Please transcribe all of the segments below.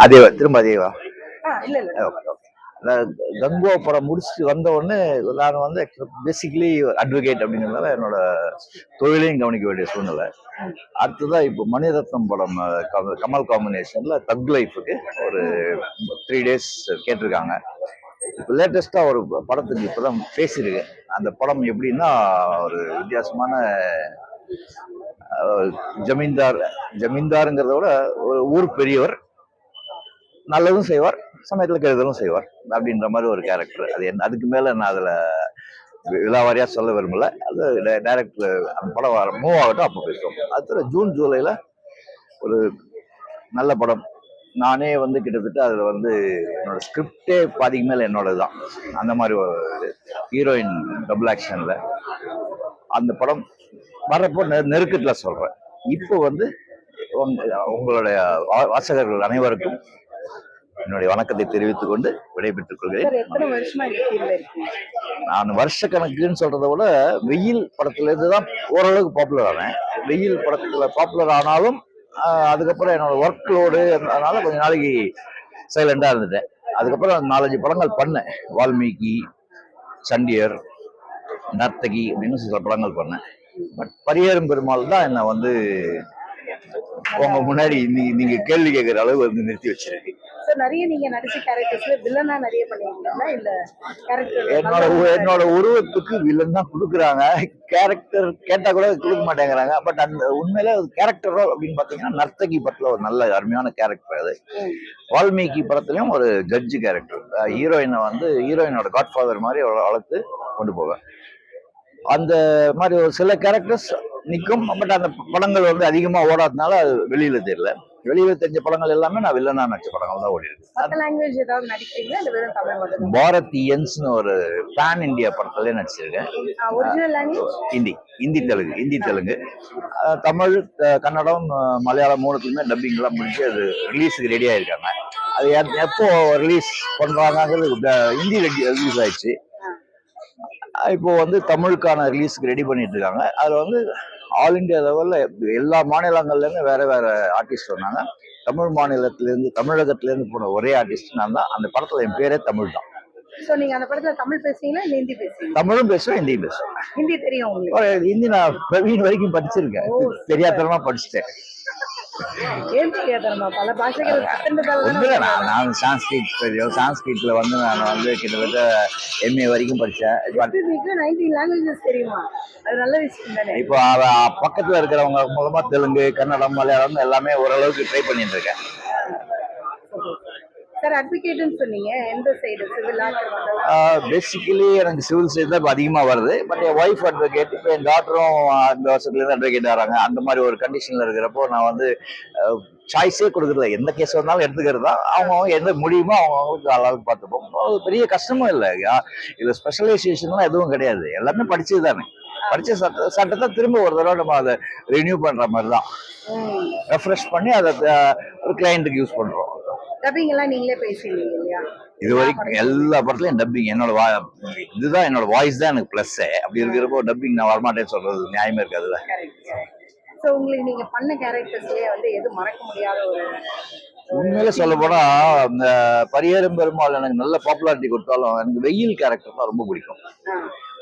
அதேவா திரும்ப அதேவா இல்ல இல்ல ஓகே ஓகே கங்குவா படம் முடிச்சுட்டு வந்த உடனே நான் வந்து பேசிக்கலி அட்வொகேட் அப்படிங்கிறதுனால என்னோட தொழிலையும் கவனிக்க வேண்டிய சூழ்நிலை. அடுத்ததான் இப்போ மணிரத்னம் படம் கமல் காம்பினேஷன்ல தக் லைஃபுக்கு ஒரு 3 days கேட்டிருக்காங்க. இப்போ லேட்டஸ்டா ஒரு படத்துக்கு இப்பதான் பேசியிருக்கேன். அந்த படம் எப்படின்னா ஒரு வித்தியாசமான ஜமீன்தார் ஜமீன்தாருங்கிறத விட ஒரு ஊர் பெரியவர், நல்லதும் செய்வார் சமயத்தில் கெடுதலும் செய்வார் அப்படின்ற மாதிரி ஒரு கேரக்டர். அது என்ன அதுக்கு மேல நான் அதுல விழாவாரியா சொல்ல விரும்பல. அது டைரக்டர் அந்த படம் மூவ் ஆகட்டும் அப்போ பேசுவோம். அடுத்த ஜூன் ஜூலைல ஒரு நல்ல படம். நானே வந்து கிட்டத்தட்ட அதுல வந்து என்னோட ஸ்கிரிப்டே பாதிக்கு மேல என்னோடதுதான். அந்த மாதிரி ஒரு ஹீரோயின் டபுள் ஆக்ஷன்ல அந்த படம் வர்றப்போ நெருக்கத்துல சொல்றேன். இப்போ வந்து உங்களுடைய வாசகர்கள் அனைவருக்கும் என்னுடைய வணக்கத்தை தெரிவித்துக் கொண்டு விடைபெற்றுக் கொள்கிறேன். நான் வருஷ கணக்குன்னு சொல்றதை விட வெயில் படத்துல இருந்துதான் ஓரளவுக்கு பாப்புலர் ஆனேன். வெயில் படத்துல பாப்புலர் ஆனாலும் அதுக்கப்புறம் என்னோட ஒர்க் லோடு அதனால கொஞ்ச நாளைக்கு சைலண்டா இருந்துட்டேன். அதுக்கப்புறம் 4-5 படங்கள் பண்ணேன். வால்மீகி, சண்டியர், நர்த்தகி அப்படின்னு சில படங்கள் பண்ணேன். பட் பரியேறும் பெருமாள் தான் என்ன வந்து உங்க முன்னாடி நீங்க கேள்வி கேட்கிற அளவு வந்து நிறுத்தி வச்சிருக்கு. நிறைய நீங்க நடிச்ச கேரக்டர்ஸ்ல வில்லனா நிறைய பண்ணிருக்கீங்களா? இல்ல கேரக்டர் என்னோட உருவத்துக்கு வில்லன் தான் கொடுக்குறாங்க. கேரக்டர் கேட்டா கூட கொடுக்க மாட்டேங்கிறாங்க. பட் அந்த உண்மையில கேரக்டரோ அப்படின்னு பாத்தீங்கன்னா நர்த்தகி படத்துல ஒரு நல்ல அருமையான கேரக்டர் அது. வால்மீகி படத்துலயும் ஒரு ஜட்ஜு கேரக்டர். ஹீரோயினை வந்து ஹீரோயினோட காட்ஃபாதர் மாதிரி வளர்த்து கொண்டு போவேன். அந்த மாதிரி ஒரு சில கேரக்டர்ஸ் நிற்கும். பட் அந்த படங்கள் வந்து அதிகமா ஓடாதனால அது வெளியில தெரியல. வெளியில தெரிஞ்ச படங்கள் எல்லாமே நான் வில்லனா நடிச்ச படங்கள் தான் ஓடி இருக்கு. பாரதியன்ஸ்னு ஒரு பேன் இந்தியா படத்துல நடிச்சிருக்கேன். ஹிந்தி தெலுங்கு தமிழ் கன்னடம் மலையாளம் 3த்துக்குமே டப்பிங் எல்லாம் முடிஞ்சு அது ரிலீஸுக்கு ரெடி ஆயிருக்காங்க. அது எப்போ ரிலீஸ் பண்றாங்கிறது ஹிந்தி ரிலீஸ் ஆயிடுச்சு. இப்போ வந்து தமிழுக்கான ரிலீஸ்க்கு ரெடி பண்ணிட்டு இருக்காங்க. அதுல வந்து ஆல் இண்டியா லெவல்ல எல்லா மாநிலங்கள்ல இருந்து வேற வேற ஆர்டிஸ்ட் வந்தாங்க. தமிழ் மாநிலத்திலிருந்து தமிழகத்திலிருந்து போன ஒரே ஆர்டிஸ்ட் நான் தான். அந்த படத்துல என் பேரே தமிழ் தான். நீங்க அந்த படத்துல தமிழ் பேசுவீங்களா இல்ல ஹிந்தி பேசுவீங்களா? தமிழும் பேசுவேன், ஹிந்தியும் பேசுவேன். ஹிந்தி தெரியும் உங்களுக்கு? ஹிந்தி நான் பிரவீன் வரைக்கும் படிச்சிருக்கேன். தெரியாதனமா படிச்சுட்டேன். நான் சான்ஸ்கிரிட்ல வந்து நான் வந்து கிட்டத்தட்ட MA வரைக்கும் படிச்சேன். இப்போ பக்கத்துல இருக்கிறவங்க மூலமா தெலுங்கு, கன்னடம், மலையாளம் எல்லாமே ஓரளவுக்கு ட்ரை பண்ணிட்டு இருக்கேன். பேசிக்கலி எனக்கு சிவில் சைடு தான் அதிகமா வருது. But N wife advocate. இப்போ என் டாக்டரும் இந்த வருஷத்துல இருந்து அட்வொகேட் ஆகிறாங்க. அந்த மாதிரி ஒரு கண்டிஷன்ல இருக்கிறப்போ நான் வந்து சாய்ஸே கொடுக்குறதில்ல. எந்த கேஸ் வந்தாலும் எடுத்துக்கிறது தான். அவங்க எந்த முடியுமோ அவங்களுக்கு அளவுக்கு பார்த்துப்போம். பெரிய கஷ்டமும் இல்லை. இதுல ஸ்பெஷலைசேஷன்லாம் எதுவும் கிடையாது. எல்லாமே படிச்சது தானே. படிச்ச சட்டத்தை திரும்ப ஒரு தடவை நம்ம அதை ரினியூ பண்ற மாதிரி தான். ரெஃப்ரெஷ் பண்ணி அதை ஒரு கிளையண்ட்டுக்கு யூஸ் பண்றோம். டப்பிங் எல்லாம் நீங்களே பேசுவீங்க இல்லையா? இது வரைக்கும் எல்லா படத்துலயும் டப்பிங் என்னோட இதுதான் என்னோட வாய்ஸ் தான் எனக்கு பிளஸ். அப்படி இருக்கிறப்போ டப்பிங் நான் வரமாட்டேன்னு சொல்றது நியாயமே இருக்காதுல்ல. உங்களுக்கு நீங்க பண்ண கேரக்டர்ஸ்லயே வந்து எது மறக்க முடியாத ஒரு உண்மையில சொல்ல போனா இந்த பரியேறும் பெருமாள் எனக்கு நல்ல பாப்புலாரிட்டி கொடுத்தாலும் எனக்கு வெயில் கேரக்டர் தான் ரொம்ப பிடிக்கும்.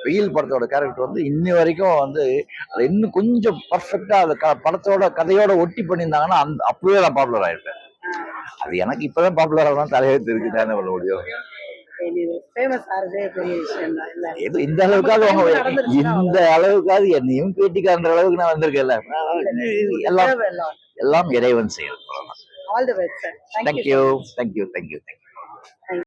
வெயில் படத்தோட கேரக்டர் வந்து இன்னி வரைக்கும் வந்து அது இன்னும் கொஞ்சம் பர்ஃபெக்டா அந்த படத்தோட கதையோட ஒட்டி பண்ணியிருந்தாங்கன்னா அப்பவே நான் பாப்புலர் ஆயிருப்பேன். அது எனக்கு இப்பதான் பாப்புலர் ஆகலாம் தலையெழுத்து இருக்கு. என்ன பண்ண முடியும்? இந்த அளவுக்காவது என்னையும் பேட்டிக்கான்ற அளவுக்கு நான் வந்திருக்கேன்ல. எல்லாம் இறைவன் செயல். தேங்க்யூ.